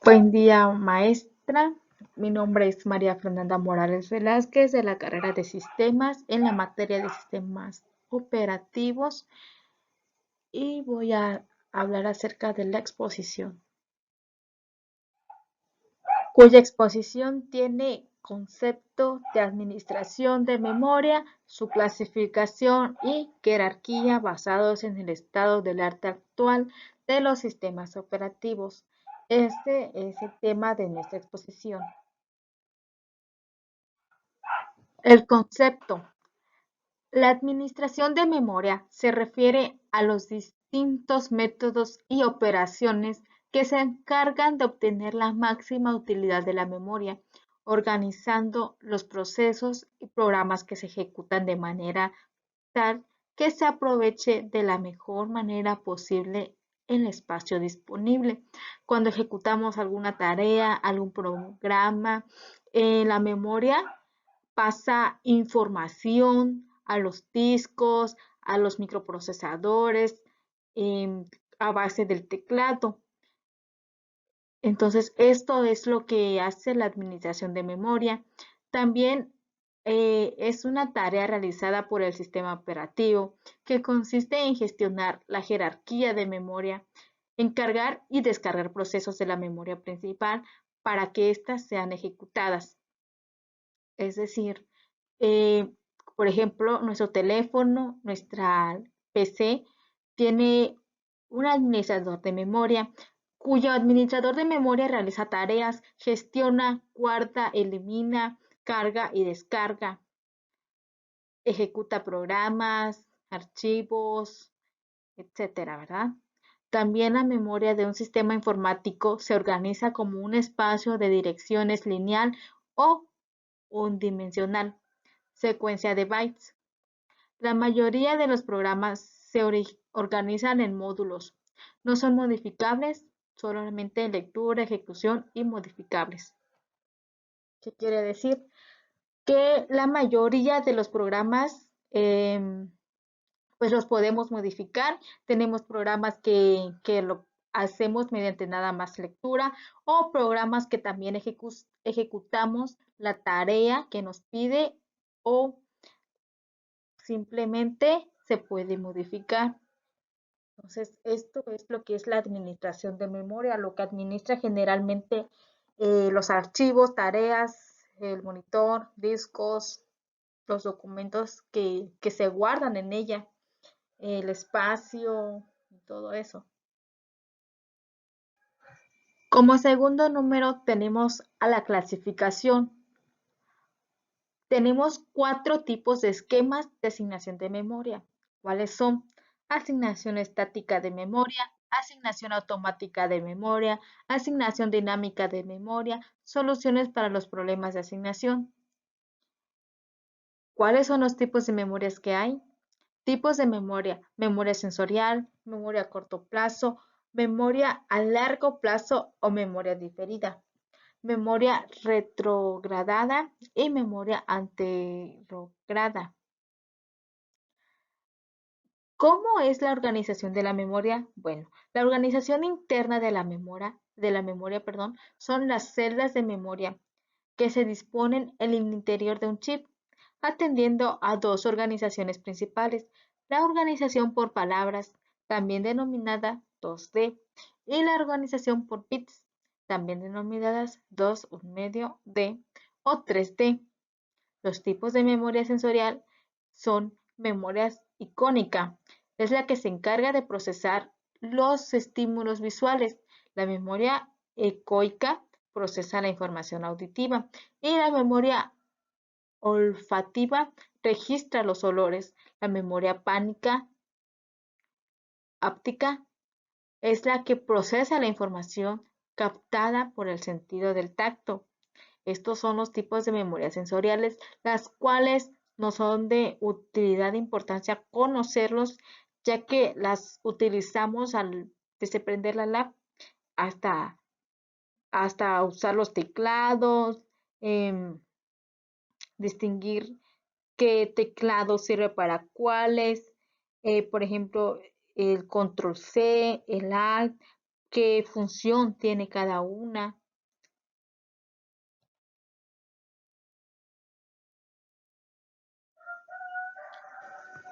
Buen día, maestra. Mi nombre es María Fernanda Morales Velázquez de la carrera de Sistemas en la materia de Sistemas Operativos y voy a hablar acerca de la exposición, cuya exposición tiene concepto de administración de memoria, su clasificación y jerarquía basados en el estado del arte actual de los sistemas operativos. Este es el tema de nuestra exposición. El concepto. La administración de memoria se refiere a los distintos métodos y operaciones que se encargan de obtener la máxima utilidad de la memoria, organizando los procesos y programas que se ejecutan de manera tal que se aproveche de la mejor manera posible el espacio disponible. Cuando ejecutamos alguna tarea, algún programa, la memoria pasa información a los discos, a los microprocesadores, a base del teclado. Entonces, esto es lo que hace la administración de memoria. También es una tarea realizada por el sistema operativo que consiste en gestionar la jerarquía de memoria, encargar y descargar procesos de la memoria principal para que éstas sean ejecutadas. Es decir, eh, por ejemplo, nuestro teléfono, nuestra PC tiene un administrador de memoria, cuyo administrador de memoria realiza tareas, gestiona, guarda, elimina, carga y descarga, ejecuta programas, archivos, etcétera, ¿verdad? También la memoria de un sistema informático se organiza como un espacio de direcciones lineal o unidimensional, secuencia de bytes. La mayoría de los programas se organizan en módulos. No son modificables, solamente lectura, ejecución y modificables. ¿Qué quiere decir? Que la mayoría de los programas pues los podemos modificar. Tenemos programas que lo hacemos mediante nada más lectura o programas que también ejecutamos la tarea que nos pide o simplemente se puede modificar. Entonces, esto es lo que es la administración de memoria, lo que administra generalmente los archivos, tareas, el monitor, discos, los documentos que se guardan en ella, el espacio y todo eso. Como segundo número tenemos a la clasificación. Tenemos 4 tipos de esquemas de asignación de memoria. ¿Cuáles son? Asignación estática de memoria, asignación automática de memoria, asignación dinámica de memoria, soluciones para los problemas de asignación. ¿Cuáles son los tipos de memorias que hay? Tipos de memoria: memoria sensorial, memoria a corto plazo, memoria a largo plazo o memoria diferida, memoria retrogradada y memoria anterograda. ¿Cómo es la organización de la memoria? Bueno, la organización interna de la memoria, perdón, son las celdas de memoria que se disponen en el interior de un chip, atendiendo a dos organizaciones principales: la organización por palabras, también denominada 2D, y la organización por bits, también denominadas 2 1/2D o 3D. Los tipos de memoria sensorial son memorias icónica, es la que se encarga de procesar los estímulos visuales. La memoria ecoica procesa la información auditiva y la memoria olfativa registra los olores. La memoria pánica áptica es la que procesa la información captada por el sentido del tacto. Estos son los tipos de memorias sensoriales, las cuales no son de utilidad de importancia conocerlos, ya que las utilizamos al desprender la lab hasta, hasta usar los teclados, em, distinguir qué teclado sirve para cuáles, por ejemplo, el control C, el Alt, qué función tiene cada una.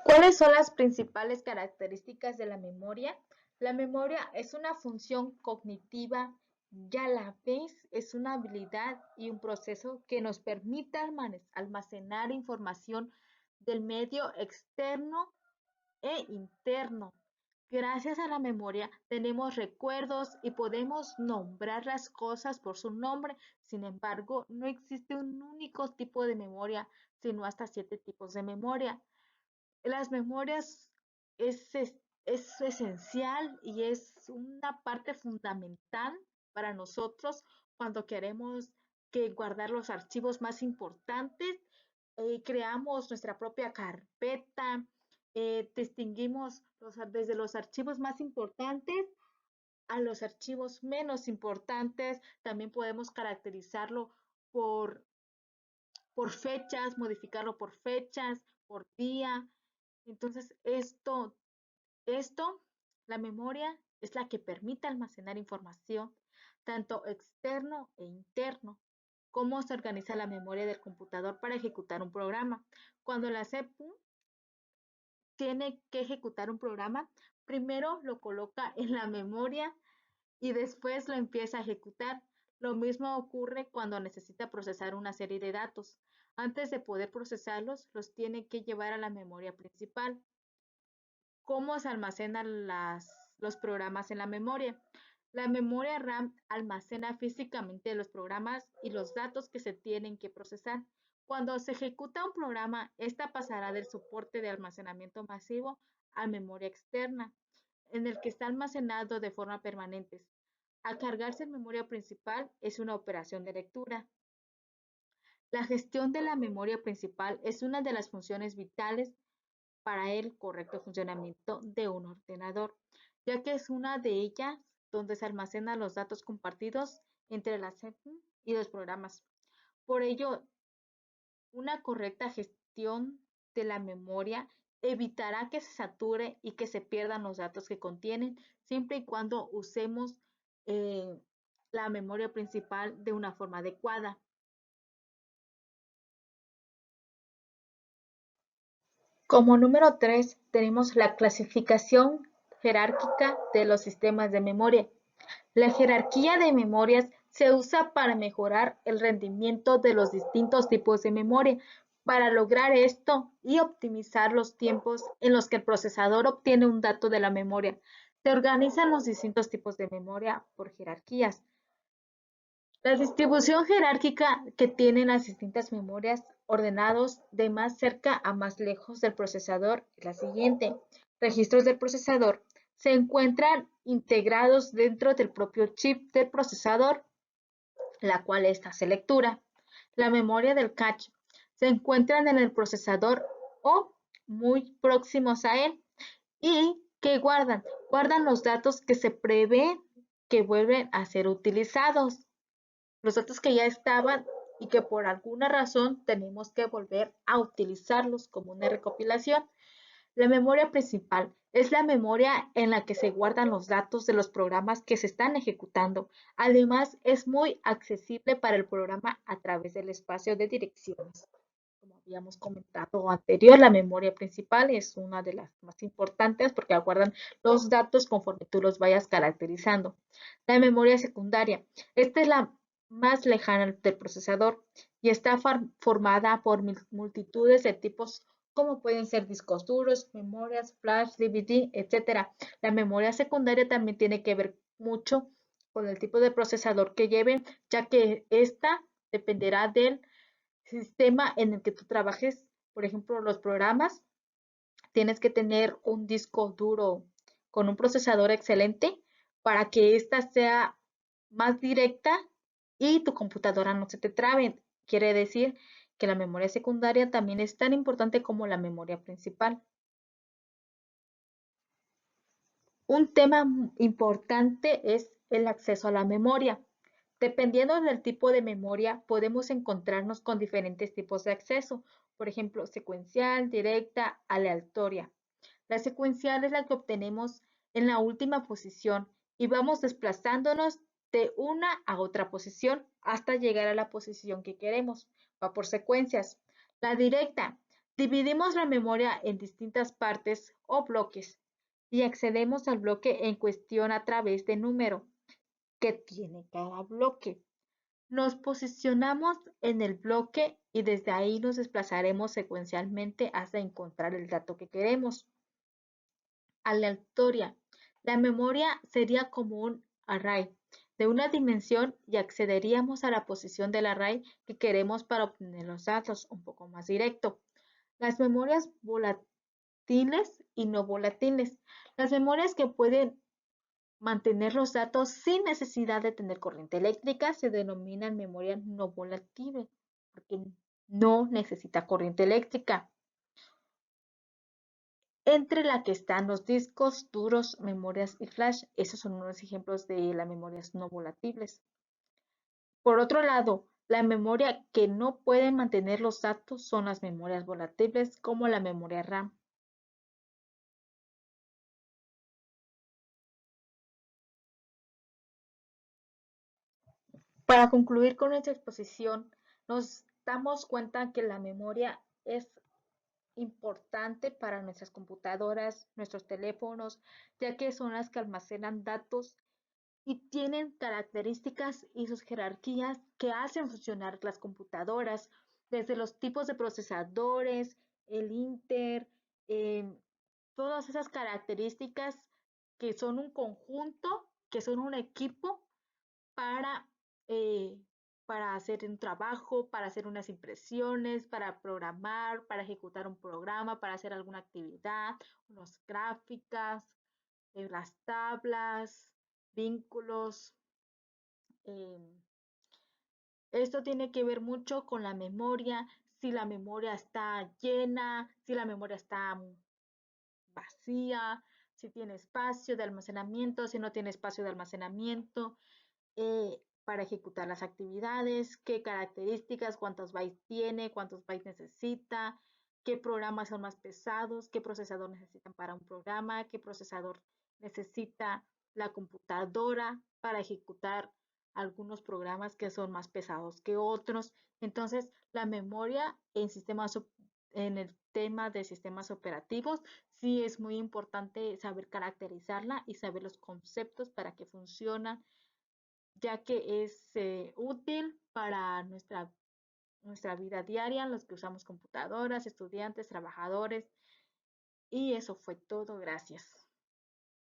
¿Cuáles son las principales características de la memoria? La memoria es una función cognitiva y a la vez es una habilidad y un proceso que nos permite almacenar información del medio externo e interno. Gracias a la memoria tenemos recuerdos y podemos nombrar las cosas por su nombre. Sin embargo, no existe un único tipo de memoria, sino hasta 7 tipos de memoria. Las memorias es esencial y es una parte fundamental para nosotros cuando queremos que guardar los archivos más importantes. Creamos nuestra propia carpeta, distinguimos desde los archivos más importantes a los archivos menos importantes. También podemos caracterizarlo por, por fechas, modificarlo por fechas, por día. Entonces, esto, la memoria es la que permite almacenar información, tanto externo e interno. ¿Cómo se organiza la memoria del computador para ejecutar un programa? Cuando la CPU tiene que ejecutar un programa, primero lo coloca en la memoria y después lo empieza a ejecutar. Lo mismo ocurre cuando necesita procesar una serie de datos. Antes de poder procesarlos, los tiene que llevar a la memoria principal. ¿Cómo se almacenan los programas en la memoria? La memoria RAM almacena físicamente los programas y los datos que se tienen que procesar. Cuando se ejecuta un programa, esta pasará del soporte de almacenamiento masivo a memoria externa, en el que está almacenado de forma permanente. Al cargarse en memoria principal es una operación de lectura. La gestión de la memoria principal es una de las funciones vitales para el correcto funcionamiento de un ordenador, ya que es una de ellas donde se almacenan los datos compartidos entre la CPU y los programas. Por ello, una correcta gestión de la memoria evitará que se sature y que se pierdan los datos que contienen, siempre y cuando usemos eh, la memoria principal de una forma adecuada. Como número 3 tenemos la clasificación jerárquica de los sistemas de memoria. La jerarquía de memorias se usa para mejorar el rendimiento de los distintos tipos de memoria. Para lograr esto y optimizar los tiempos en los que el procesador obtiene un dato de la memoria, se organizan los distintos tipos de memoria por jerarquías. La distribución jerárquica que tienen las distintas memorias ordenados de más cerca a más lejos del procesador es la siguiente. Registros del procesador se encuentran integrados dentro del propio chip del procesador, la cual hace lectura. La memoria del cache se encuentran en el procesador o muy próximos a él y que guardan los datos que se prevé que vuelven a ser utilizados, los datos que ya estaban y que por alguna razón tenemos que volver a utilizarlos como una recopilación. La memoria principal es la memoria en la que se guardan los datos de los programas que se están ejecutando. Además, es muy accesible para el programa a través del espacio de direcciones. Como habíamos comentado anterior, la memoria principal es una de las más importantes porque guardan los datos conforme tú los vayas caracterizando. La memoria secundaria. Esta es la más lejana del procesador y está formada por multitudes de tipos como pueden ser discos duros, memorias, flash, DVD, etc. La memoria secundaria también tiene que ver mucho con el tipo de procesador que lleven, ya que esta dependerá del sistema en el que tú trabajes. Por ejemplo, los programas, tienes que tener un disco duro con un procesador excelente para que ésta sea más directa y tu computadora no se te trabe. Quiere decir que la memoria secundaria también es tan importante como la memoria principal. Un tema importante es el acceso a la memoria. Dependiendo del tipo de memoria, podemos encontrarnos con diferentes tipos de acceso. Por ejemplo, secuencial, directa, aleatoria. La secuencial es la que obtenemos en la última posición y vamos desplazándonos de una a otra posición hasta llegar a la posición que queremos. Va por secuencias. La directa. Dividimos la memoria en distintas partes o bloques y accedemos al bloque en cuestión a través de número que tiene cada bloque. Nos posicionamos en el bloque y desde ahí nos desplazaremos secuencialmente hasta encontrar el dato que queremos. Aleatoria. La memoria sería como un array de una dimensión y accederíamos a la posición del array que queremos para obtener los datos un poco más directo. Las memorias volátiles y no volátiles. Las memorias que pueden mantener los datos sin necesidad de tener corriente eléctrica se denominan memoria no volátil porque no necesita corriente eléctrica. Entre la que están los discos duros, memorias y flash. Esos son unos ejemplos de las memorias no volátiles. Por otro lado, la memoria que no puede mantener los datos son las memorias volátiles como la memoria RAM. Para concluir con esta exposición, nos damos cuenta que la memoria es importante para nuestras computadoras, nuestros teléfonos, ya que son las que almacenan datos y tienen características y sus jerarquías que hacen funcionar las computadoras, desde los tipos de procesadores, el Inter, eh, todas esas características que son un conjunto, que son un equipo para, eh, para hacer un trabajo, para hacer unas impresiones, para programar, para ejecutar un programa, para hacer alguna actividad, unas gráficas, las tablas, vínculos. eh, Esto tiene que ver mucho con la memoria, si la memoria está llena, si la memoria está vacía, si tiene espacio de almacenamiento, si no tiene espacio de almacenamiento, para ejecutar las actividades, qué características, cuántos bytes tiene, cuántos bytes necesita, qué programas son más pesados, qué procesador necesitan para un programa, qué procesador necesita la computadora para ejecutar algunos programas que son más pesados que otros. Entonces, la memoria en el tema de sistemas operativos, sí es muy importante saber caracterizarla y saber los conceptos para que funcionan, ya que es útil para nuestra vida diaria, los que usamos computadoras, estudiantes, trabajadores. Y eso fue todo. Gracias.